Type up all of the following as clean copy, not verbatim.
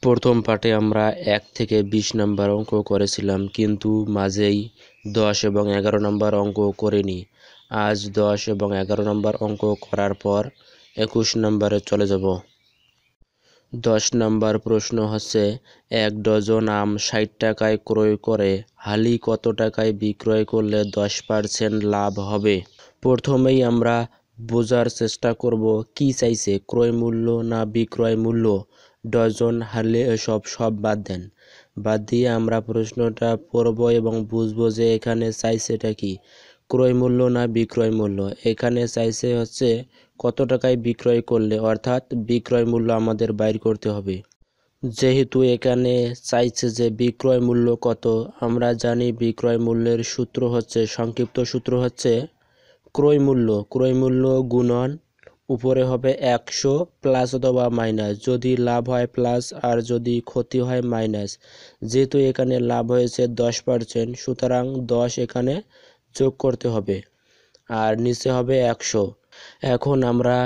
প্রথম পার্টে আমরা 1 থেকে 20 নম্বর অঙ্ক করেছিলাম, কিন্তু মাঝেই 10 এবং 11 নম্বর অঙ্ক করিনি। আজ 10 এবং 11 নম্বর অঙ্ক করার পর 21 নম্বরে চলে যাব। 10 নম্বর প্রশ্ন হচ্ছে, 1 ডজন আম 60 টাকায় ক্রয় করে হালি কত টাকায় বিক্রয় করলে 10% লাভ হবে? প্রথমেই আমরা বোঝার চেষ্টা করব কি চাইছে, ক্রয় মূল্য না বিক্রয় মূল্য। ডজন, হালি এসব সব বাদ দেন। বাদ দিয়ে আমরা প্রশ্নটা পড়ব এবং বুঝবো যে এখানে চাইছেটা কি, ক্রয় মূল্য না বিক্রয় মূল্য। এখানে চাইছে হচ্ছে কত টাকায় বিক্রয় করলে, অর্থাৎ বিক্রয় মূল্য আমাদের বাইর করতে হবে। যেহেতু এখানে চাইছে যে বিক্রয় মূল্য কত, আমরা জানি বিক্রয় মূল্যের সূত্র হচ্ছে, সংক্ষিপ্ত সূত্র হচ্ছে ক্রয় মূল্য গুণন উপরে হবে 100 প্লাস অথবা মাইনাস, যদি লাভ হয় প্লাস আর যদি ক্ষতি হয় মাইনাস। যেহেতু এখানে লাভ হয়েছে 10%, সুতরাং 10 এখানে যোগ করতে হবে আর নিচে হবে 100। এখন আমরা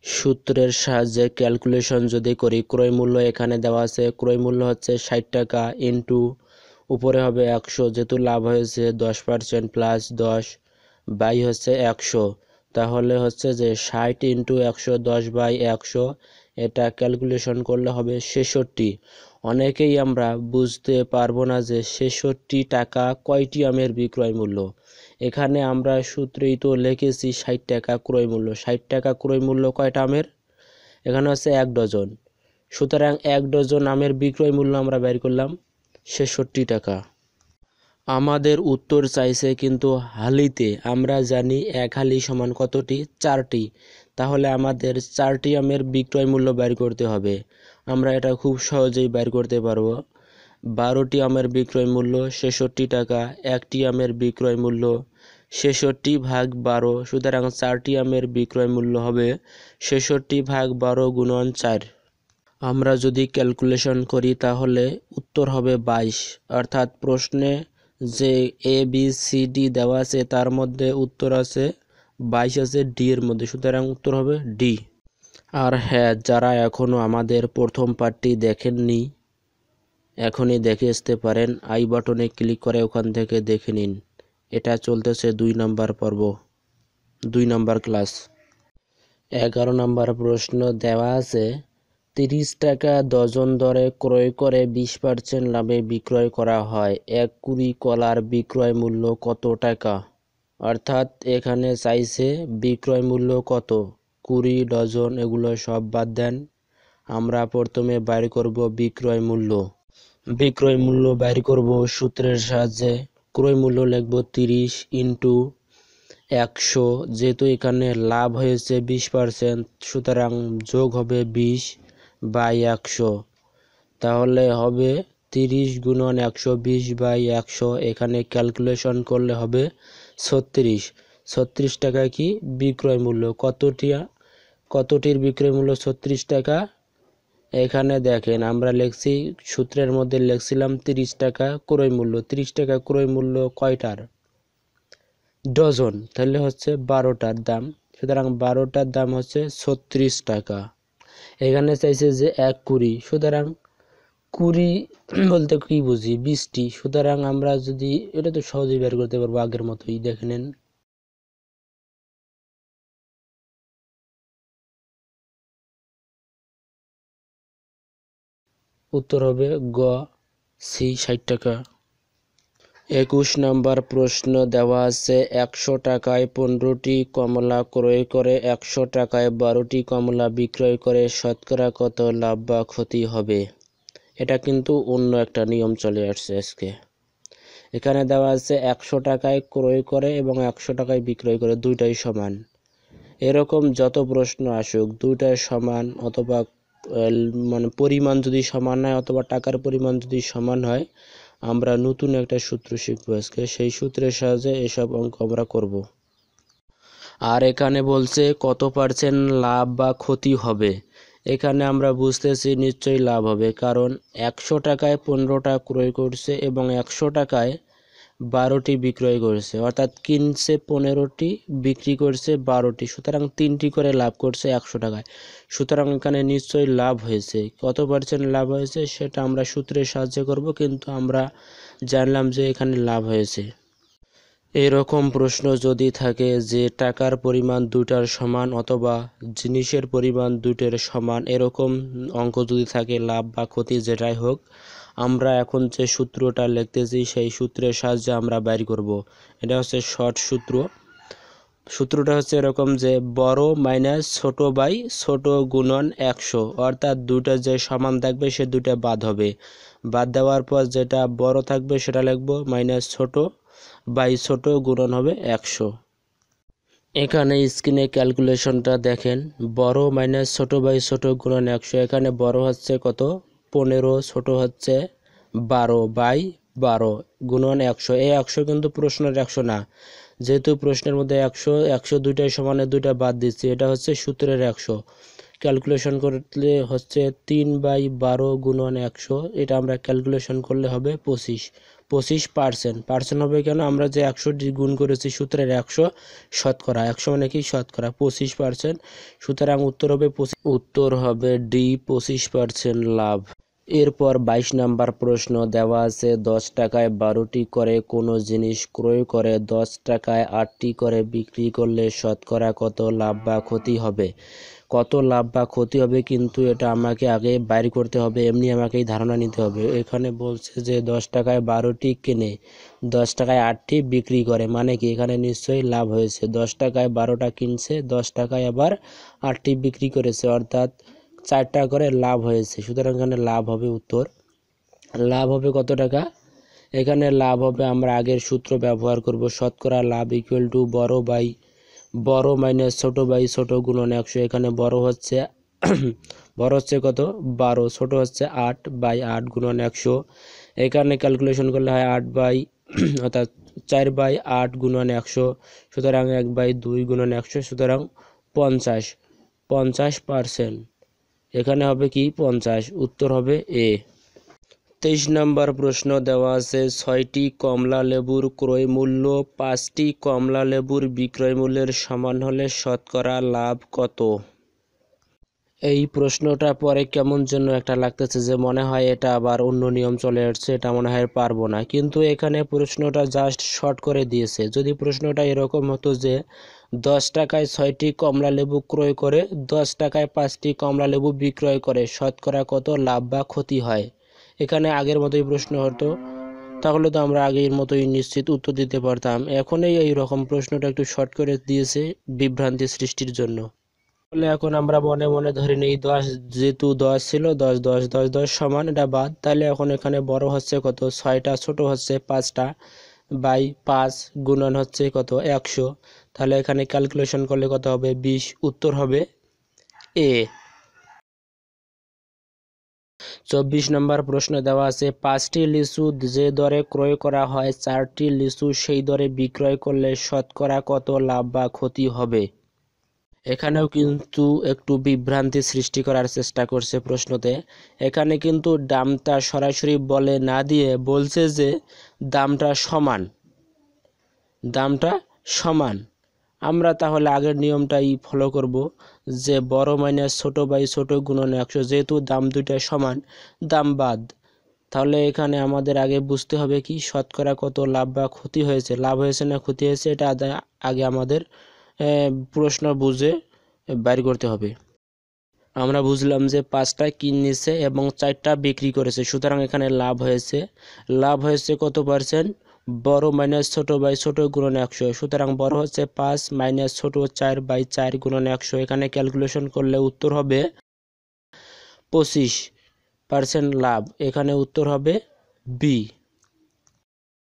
সূত্রের সাহায্যে ক্যালকুলেশন যদি করি, ক্রয় মূল্য এখানে দেওয়া আছে, ক্রয় মূল্য হচ্ছে 60 টাকা ইন্টু উপরে হবে 100, যেহেতু লাভ হয়েছে 10% প্লাস 10 বাই হচ্ছে 100, তাহলে হচ্ছে যে 60 ইন্টু 100, 10 বাই 100, এটা ক্যালকুলেশন করলে হবে 66। অনেকেই আমরা বুঝতে পারবো না যে 66 টাকা কয়টি আমের বিক্রয় মূল্য। এখানে আমরা সূত্রেই তো লিখেছি 60 টাকা ক্রয় মূল্য। 60 টাকা ক্রয় মূল্য কয়টা আমের? এখানে হচ্ছে 1 ডজন, সুতরাং 1 ডজন আমের বিক্রয় মূল্য আমরা বের করলাম 66 টাকা। আমাদের উত্তর চাইছে কিন্তু হালিতে। আমরা জানি 1 হালি সমান কতটি? 4টি। তাহলে আমাদের 4টি আমের বিক্রয় মূল্য বের করতে হবে। আমরা এটা খুব সহজেই বের করতে পারবো। 12টি আমের বিক্রয় মূল্য 66 টাকা। 1টি আমের বিক্রয় মূল্য 66 ভাগ 12, সুতরাং 4টি আমের বিক্রয় মূল্য হবে 66 ভাগ 12 গুণন 4। আমরা যদি ক্যালকুলেশন করি তাহলে উত্তর হবে 22, অর্থাৎ প্রশ্নে যে এ বি সি ডি দেওয়া আছে তার মধ্যে উত্তর আছে 22 আছে ডি এর মধ্যে, সুতরাং উত্তর হবে ডি। আর হ্যাঁ, যারা এখনও আমাদের প্রথম পার্টটি দেখেননি এখনই দেখে আসতে পারেন, আই বাটনে ক্লিক করে ওখান থেকে দেখে নিন। এটা চলতেছে 2 নম্বর পর্ব, 2 নম্বর ক্লাস। 11 নম্বর প্রশ্ন দেওয়া আছে, 30 টাকা ডজন দরে ক্রয় করে 20% লাভে বিক্রয় করা হয়, 1 কুড়ি কলার বিক্রয় মূল্য কত টাকা? অর্থাৎ এখানে চাইছে বিক্রয় মূল্য কত, 20, ডজন এগুলো সব বাদ দেন। আমরা প্রথমে বাইর করব বিক্রয় মূল্য। বিক্রয় মূল্য বাইর করব সূত্রের সাহায্যে। ক্রয় মূল্য লিখব 30 ইন্টু 100, যেহেতু এখানে লাভ হয়েছে 20%, সুতরাং যোগ হবে 20 বাই 100, তাহলে হবে 30 গুণন 100, 20 বাই 100। এখানে ক্যালকুলেশন করলে হবে 36। 36 টাকা কি বিক্রয় মূল্য? কতটির বিক্রয় মূল্য 36 টাকা? এখানে দেখেন আমরা লিখছি, সূত্রের মধ্যে লিখছিলাম 30 টাকা ক্রয় মূল্য। 30 টাকা ক্রয় মূল্য কয়টার? ডজন, তাহলে হচ্ছে 12টার দাম, সুতরাং 12টার দাম হচ্ছে 36 টাকা। এখানে চাইছে যে 1 কুড়ি, সুতরাং কুড়ি বলতে কি বুঝি? 20টি, সুতরাং আমরা যদি এটা তো সহজেই বের করতে পারবো আগের মতোই, দেখে নেন। উত্তর হবে গ, সি, 60 টাকা। 21 নম্বর প্রশ্ন দেওয়া আছে, 100 টাকায় 15টি কমলা ক্রয় করে 100 টাকায় 12টি কমলা বিক্রয় করে শতকরা কত লাভ বা ক্ষতি হবে? এটা কিন্তু অন্য একটা নিয়ম চলে আসছে আজকে। এখানে দেওয়া আছে 100 টাকায় ক্রয় করে এবং 100 টাকায় বিক্রয় করে, দুইটাই সমান। এরকম যত প্রশ্ন আসুক দুইটাই সমান, অথবা মানে পরিমাণ যদি সমান হয় অথবা টাকার পরিমাণ যদি সমান হয়, আমরা নতুন একটা সূত্র শিখবো আজকে, সেই সূত্রের সাহায্যে এসব অঙ্ক আমরা করব। আর এখানে বলছে কত পার্সেন্ট লাভ বা ক্ষতি হবে। এখানে আমরা বুঝতেছি নিশ্চয়ই লাভ হবে, কারণ 100 টাকায় 15টা ক্রয় করছে এবং 100 টাকায় 12টি বিক্রয় করেছে, অর্থাৎ কিনছে 15টি, বিক্রি করছে 12টি, সুতরাং 3টি করে লাভ করছে 100 টাকায়। সুতরাং এখানে নিশ্চয়ই লাভ হয়েছে। কত পার্সেন্ট লাভ হয়েছে সেটা আমরা সূত্রের সাহায্যে করব, কিন্তু আমরা জানলাম যে এখানে লাভ হয়েছে। এরকম প্রশ্ন যদি থাকে যে টাকার পরিমাণ দুটার সমান অথবা জিনিসের পরিমাণ দুটের সমান, এরকম অঙ্ক যদি থাকে, লাভ বা ক্ষতি যেটাই হোক, আমরা এখন যে সূত্রটা লিখতেছি সেই সূত্রের সাহায্যে আমরা বাইর করব। এটা হচ্ছে শর্ট সূত্র। সূত্রটা হচ্ছে এরকম যে বড় মাইনাস ছোট বাই ছোট গুণন 100, অর্থাৎ দুটা যে সমান থাকবে সে দুটা বাদ হবে। বাদ দেওয়ার পর যেটা বড় থাকবে সেটা লিখবো মাইনাস ছোট বাই ছোট গুণন হবে 100। এখানে স্ক্রিনে ক্যালকুলেশনটা দেখেন, বড় মাইনাস ছোট বাই ছোট গুণন 100। এখানে বড় হচ্ছে কত 15, ছোট হচ্ছে 12 বাই 12 গুণন 100। এই 100 কিন্তু প্রশ্নের 100 না, যেহেতু প্রশ্নের মধ্যে 100 দুইটাই সমানে দুইটা বাদ দিচ্ছি, এটা হচ্ছে সূত্রের 100। ক্যালকুলেশন করলে হচ্ছে 3 বাই 12 গুণন 100, এটা আমরা ক্যালকুলেশন করলে হবে 25%। পার্সেন্ট হবে কেন, আমরা যে 100 গুণ করেছি সূত্রের 100 শতকরা, 100 মানে কি শতকরা 25%। সুতরাং উত্তর হবে উত্তর হবে ডি, 25% লাভ। এরপর 22 নাম্বার প্রশ্ন দেওয়া আছে 10 টাকায় 12টি করে কোনো জিনিস ক্রয় করে 10 টাকায় 8টি করে বিক্রি করলে শতকরা কত লাভ বা ক্ষতি হবে। কত লাভ বা ক্ষতি হবে কিন্তু এটা আমাকে আগে বাইর করতে হবে, এমনি আমাকে এই ধারণা নিতে হবে। এখানে বলছে যে 10 টাকায় 12টি কেনে, 10 টাকায় 8টি বিক্রি করে, মানে কি এখানে নিশ্চয়ই লাভ হয়েছে। 10 টাকায় 12টা কিনছে, 10 টাকায় আবার 8টি বিক্রি করেছে, অর্থাৎ 4 টাকা করে লাভ হয়েছে। সুতরাং এখানে লাভ হবে উত্তর। লাভ হবে কত টাকা, এখানে লাভ হবে, আমরা আগের সূত্র ব্যবহার করব, শতকরা লাভ ইকুয়াল টু বড় মাইনাস ছোট বাই ছোট গুণন 100। এখানে বড় হচ্ছে বড় হচ্ছে কত 12, ছোট হচ্ছে 8 বাই 8 গুণন 100। এখানে ক্যালকুলেশন করলে হয় 8 বাই অর্থাৎ 4 বাই 8 গুণন 100, সুতরাং 1 বাই 2 গুণন 100, সুতরাং 50%। এখানে হবে কি 50, উত্তর হবে এ। 23 নম্বর প্রশ্ন দেওয়া আছে 6টি কমলা লেবুর ক্রয় মূল্য 5টি কমলা লেবুর বিক্রয় মূল্যের সমান হলে শতকরা লাভ কত। এই প্রশ্নটা পরে কেমন যেন একটা লাগতেছে, যে মনে হয় এটা আবার অন্য নিয়ম চলে আসছে, এটা মনে হয় পারবো না, কিন্তু এখানে প্রশ্নটা জাস্ট শর্ট করে দিয়েছে। যদি প্রশ্নটা এরকম হতো যে 10 টাকায় 6টি কমলা লেবু ক্রয় করে 10 টাকায় 5টি কমলা লেবু বিক্রয় করে শতকরা কত লাভ বা ক্ষতি হয়, এখানে আগের মতোই প্রশ্ন হতো, তাহলে তো আমরা আগের মতোই নিশ্চিত উত্তর দিতে পারতাম। এখনই এই রকম প্রশ্নটা একটু শর্ট করে দিয়েছে বিভ্রান্তি সৃষ্টির জন্য। তাহলে এখন আমরা মনে মনে ধরে নিই 10, যেহেতু 10 ছিল 10 10 10 10 সমান, এটা বাদ। তাহলে এখন এখানে বড় হচ্ছে কত 6টা, ছোট হচ্ছে 5টা বাই 5 গুণন হচ্ছে কত 100। তাহলে এখানে ক্যালকুলেশন করলে কত হবে 20, উত্তর হবে এ। 24 নম্বর প্রশ্ন দেওয়া আছে 5টি লিচু যে দরে ক্রয় করা হয় 4টি লিচু সেই দরে বিক্রয় করলে শতকরা কত লাভ বা ক্ষতি হবে। এখানেও কিন্তু একটু বিভ্রান্তি সৃষ্টি করার চেষ্টা করছে প্রশ্নতে। এখানে কিন্তু দামটা সরাসরি বলে না দিয়ে বলছে যে দামটা সমান। আমরা তাহলে আগের নিয়মটাই ফলো করব, যে বড় মাইনাস ছোট বাই ছোট গুণন 100, যেহেতু দাম দুইটা সমান, দাম বাদ। তাহলে এখানে আমাদের আগে বুঝতে হবে কি শতকরা কত লাভ বা ক্ষতি হয়েছে, লাভ হয়েছে না ক্ষতি হয়েছে, এটা আগে আমাদের প্রশ্ন বুঝে বাইর করতে হবে। আমরা বুঝলাম যে 5টা কিনেছে এবং 4টা বিক্রি করেছে, সুতরাং এখানে লাভ হয়েছে কত পার্সেন্ট, বড় মাইনাস ছোট বাই ছোট গুণন 100। সুতরাং বড় হচ্ছে 5 মাইনাস ছোট 4 বাই 4 গুণন 100। এখানে ক্যালকুলেশন করলে উত্তর হবে 25% লাভ, এখানে উত্তর হবে বি।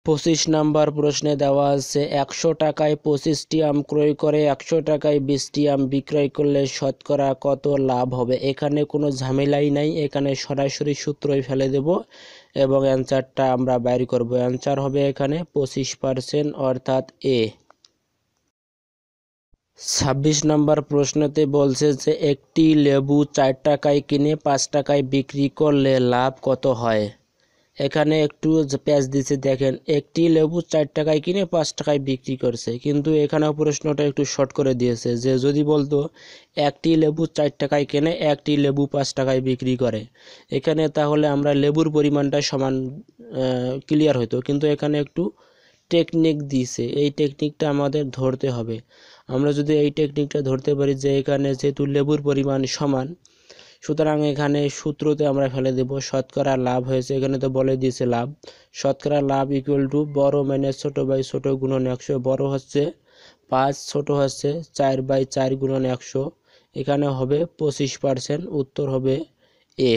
25 নম্বর প্রশ্নে দেওয়া আছে 100 টাকায় 25টি আম ক্রয় করে 100 টাকায় 20টি আম বিক্রয় করলে শতকরা কত লাভ হবে। এখানে কোনো ঝামেলাই নাই, এখানে সরাসরি সূত্রই ফেলে দেব এবং অ্যান্সারটা আমরা বাইর করব। অ্যান্সার হবে এখানে 25%, অর্থাৎ এ। 26 নম্বর প্রশ্নতে বলছে যে একটি লেবু 4 টাকায় কিনে 5 টাকায় বিক্রি করলে লাভ কত হয়। এখানে একটু প্যাচ দিচ্ছে, দেখেন একটি লেবু 4 টাকায় কিনে 5 টাকায় বিক্রি করছে, কিন্তু এখানেও প্রশ্নটা একটু শর্ট করে দিয়েছে যে যদি বলতো একটি লেবু 4 টাকায় কেনে একটি লেবু 5 টাকায় বিক্রি করে, এখানে তাহলে আমরা লেবুর পরিমাণটা সমান ক্লিয়ার হতো, কিন্তু এখানে একটু টেকনিক দিয়েছে, এই টেকনিকটা আমাদের ধরতে হবে। আমরা যদি এই টেকনিকটা ধরতে পারি যে এখানে যেহেতু লেবুর পরিমাণ সমান, সুতরাং এখানে সূত্রতে আমরা ফেলে দেব শতকরা লাভ হয়েছে, এখানে তো বলে দিয়েছে লাভ, শতকরা লাভ ইকুয়াল টু বড় মাইনাস ছোট বাই ছোট গুণন 100, বড় হচ্ছে 5, ছোট হচ্ছে 4/4 গুণন 100, এখানে হবে 25%, উত্তর হবে এ।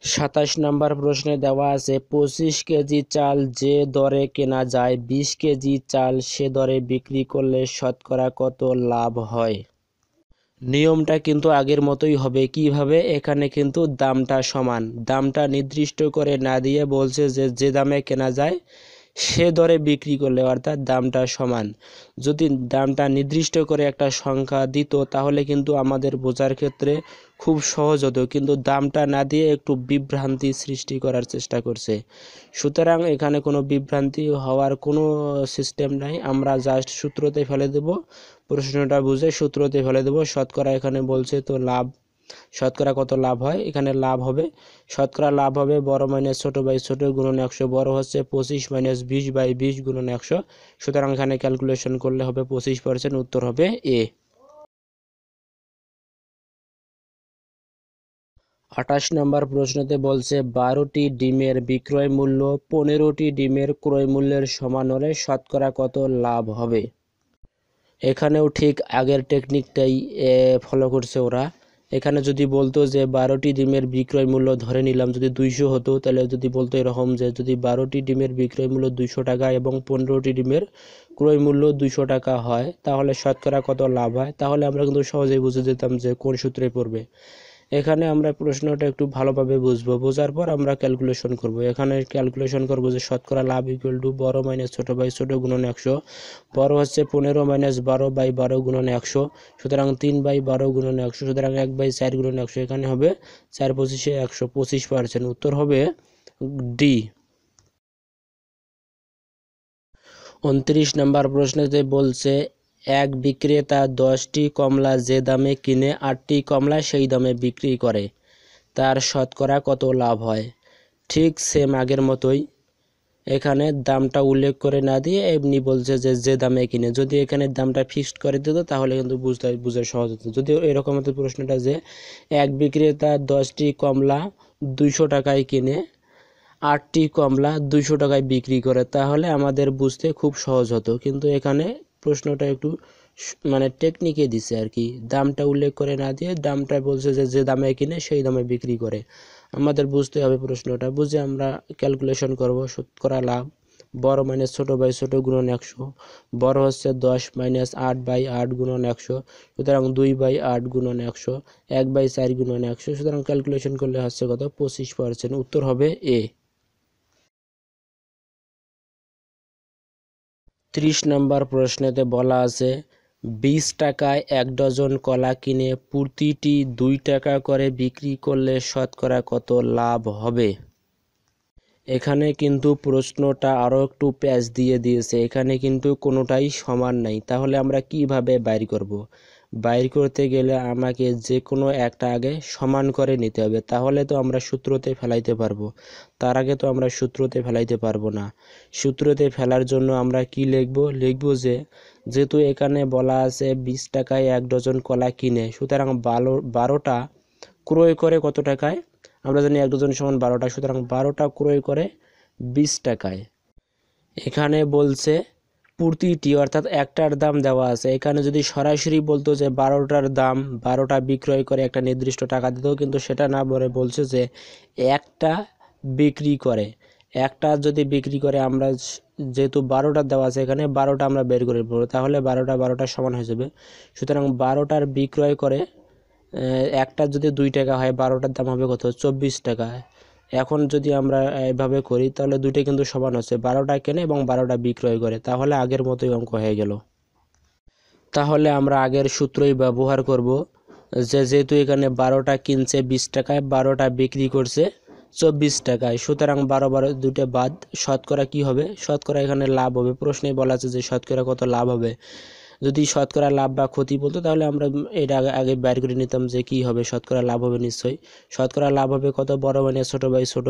27 নম্বর প্রশ্নে দেওয়া আছে 25 কেজি চাল যে দরে কেনা যায় 20 কেজি চাল সে দরে বিক্রি করলে শতকরা কত লাভ হয়। নিয়মটা কিন্তু আগের মতোই হবে, কিভাবে, এখানে কিন্তু দামটা সমান, দামটা নির্দিষ্ট করে না দিয়ে বলছে যে যে দামে কেনা যায় সে দরে বিক্রি করলে, অর্থাৎ দামটা সমান। যদি দামটা নির্দিষ্ট করে একটা সংখ্যা দিত তাহলে কিন্তু আমাদের বোঝার ক্ষেত্রে খুব সহজ হতো, কিন্তু দামটা না দিয়ে একটু বিভ্রান্তি সৃষ্টি করার চেষ্টা করছে। সুতরাং এখানে কোনো বিভ্রান্তি হওয়ার কোনো সিস্টেম নাই, আমরা জাস্ট সূত্রতে ফেলে দেব, প্রশ্নটা বুঝে সূত্রতে ফেলে দেব। শতকরা এখানে বলছে তো লাভ, শতকরা কত লাভ হয়, এখানে লাভ হবে, শতকরা লাভ হবে বড় মাইনাস ছোট বাই ছোট গুণন 100, বড় হচ্ছে 25 মাইনাস 20/20 গুণন 100, সুতরাং এখানে ক্যালকুলেশন করলে হবে 25%, উত্তর হবে এ। 28 নম্বর প্রশ্নতে বলছে 12টি ডিমের বিক্রয় মূল্য 15টি ডিমের ক্রয় মূল্যের সমান হলে শতকরা কত লাভ হবে। এখানেও ঠিক আগের টেকনিকটাই ফলো করছে ওরা। এখানে যদি বলতো যে 12টি ডিমের বিক্রয় মূল্য ধরে নিলাম যদি 200 হতো, তাহলে যদি বলতো এরকম যে যদি 12টি ডিমের বিক্রয় মূল্য 200 টাকা এবং 15টি ডিমের ক্রয় মূল্য 200 টাকা হয় তাহলে শতকরা কত লাভ হয়, তাহলে আমরা কিন্তু সহজেই বুঝে যেতাম যে কোন সূত্রে পড়বে। এখানে আমরা প্রশ্নটা একটু ভালোভাবে বুঝবো, বোঝার পর আমরা ক্যালকুলেশন করব। এখানে ক্যালকুলেশন করব যে শতকরা লাভ ইকুয়াল টু বড় মাইনাস ছোট বাই ছোট গুণন 100, বড় হচ্ছে 15 মাইনাস 12/12 গুণন 100, সুতরাং 3/12 গুণন 100, সুতরাং 1/4 গুণন 100, এখানে হবে 4×25 100, 25%, উত্তর হবে ডি। 29 নম্বর প্রশ্নেতে বলছে এক বিক্রেতা 10টি কমলা যে দামে কিনে 8টি কমলা সেই দামে বিক্রি করে, তার শতকরা কত লাভ হয়। ঠিক সেম আগের মতোই, এখানে দামটা উল্লেখ করে না দিয়ে এমনি বলছে যে যে দামে কিনে, যদি এখানে দামটা ফিক্সড করে দিত তাহলে কিন্তু বুঝতে সহজ হতো। যদি এরকম হতো প্রশ্নটা যে এক বিক্রেতা 10টি কমলা 200 টাকায় কিনে 8টি কমলা 200 টাকায় বিক্রি করে, তাহলে আমাদের বুঝতে খুব সহজ হতো, কিন্তু এখানে প্রশ্নটা একটু মানে টেকনিকে দিছে আর কি, দামটা উল্লেখ করে না দিয়ে দামটা বলছে যে যে দামে কিনে সেই দামে বিক্রি করে। আমাদের বুঝতে হবে প্রশ্নটা, বুঝে আমরা ক্যালকুলেশন করব। শতকরা লাভ বড় মাইনাস ছোট বাই ছোট গুণন 100, বড় হচ্ছে 10 মাইনাস 8/8 গুণন 100, সুতরাং 2/8 গুণন 100, 1/4 গুণন 100, সুতরাং ক্যালকুলেশন করলে হচ্ছে কত 25%, উত্তর হবে এ। 30 নম্বর প্রশ্নেতে বলা আছে 20 টাকায় 1 ডজন কলা কিনে প্রতিটি 2 টাকা করে বিক্রি করলে শতকরা কত লাভ হবে। এখানে কিন্তু প্রশ্নটা আরও একটু প্যাচ দিয়ে দিয়েছে, এখানে কিন্তু কোনোটাই সমান নাই, তাহলে আমরা কিভাবে বাইর করব। বাইর করতে গেলে আমাকে যে কোনো একটা আগে সমান করে নিতে হবে, তাহলে তো আমরা সূত্রতে ফেলাইতে পারবো, তার আগে তো আমরা সূত্রতে ফেলাইতে পারবো না। সূত্রতে ফেলার জন্য আমরা কি লিখব যে যেহেতু এখানে বলা আছে 20 টাকায় 1 ডজন কলা কিনে, সুতরাং 12টা ক্রয় করে কত টাকায়, আমরা জানি 1 ডজন সমান 12টা, সুতরাং 12টা ক্রয় করে 20 টাকায়। এখানে বলছে প্রতিটি, অর্থাৎ একটার দাম দেওয়া আছে, এখানে যদি সরাসরি বলতো যে 12টার দাম 12টা বিক্রয় করে একটা নির্দিষ্ট টাকা দিত, কিন্তু সেটা না বলে বলছে যে একটা বিক্রি করে, একটা যদি বিক্রি করে, আমরা যেহেতু 12টা দেওয়া আছে এখানে 12টা আমরা বের করে পড়বো, তাহলে 12টা সমান হয়ে যাবে। সুতরাং 12টার বিক্রয় করে একটা যদি 2 টাকা হয় 12টার দাম হবে কত 24 টাকা। এখন যদি আমরা এভাবে করি তাহলে দুইটা কিন্তু সমান হচ্ছে, 12টা কেনে এবং 12টা বিক্রয় করে, তাহলে আগের মতোই অঙ্ক হয়ে গেল। তাহলে আমরা আগের সূত্রই ব্যবহার করব, যেহেতু এখানে 12টা কিনছে 20 টাকায়, 12টা বিক্রি করছে 24 টাকায়, সুতরাং 12 দুটো বাদ, শতকরা কি হবে? শতকরা এখানে লাভ হবে। প্রশ্নে বলা আছে যে শতকরা কত লাভ হবে। যদি শতকরা লাভ বা ক্ষতি বলতো তাহলে আমরা এটা আগে বের করে নিতাম যে কি হবে, শতকরা লাভ হবে নিশ্চয়ই। শতকরা লাভ হবে কত? বড় মানে ছোট বাই ছোট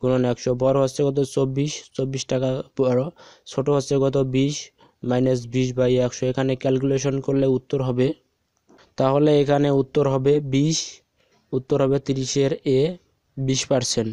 গুণন 100। বড় হচ্ছে কত? 24 টাকা বড়। ছোট হচ্ছে কত? 20 মাইনাস 20/100। এখানে ক্যালকুলেশন করলে উত্তর হবে, তাহলে এখানে উত্তর হবে 20, উত্তর হবে 30-এর এ 20%।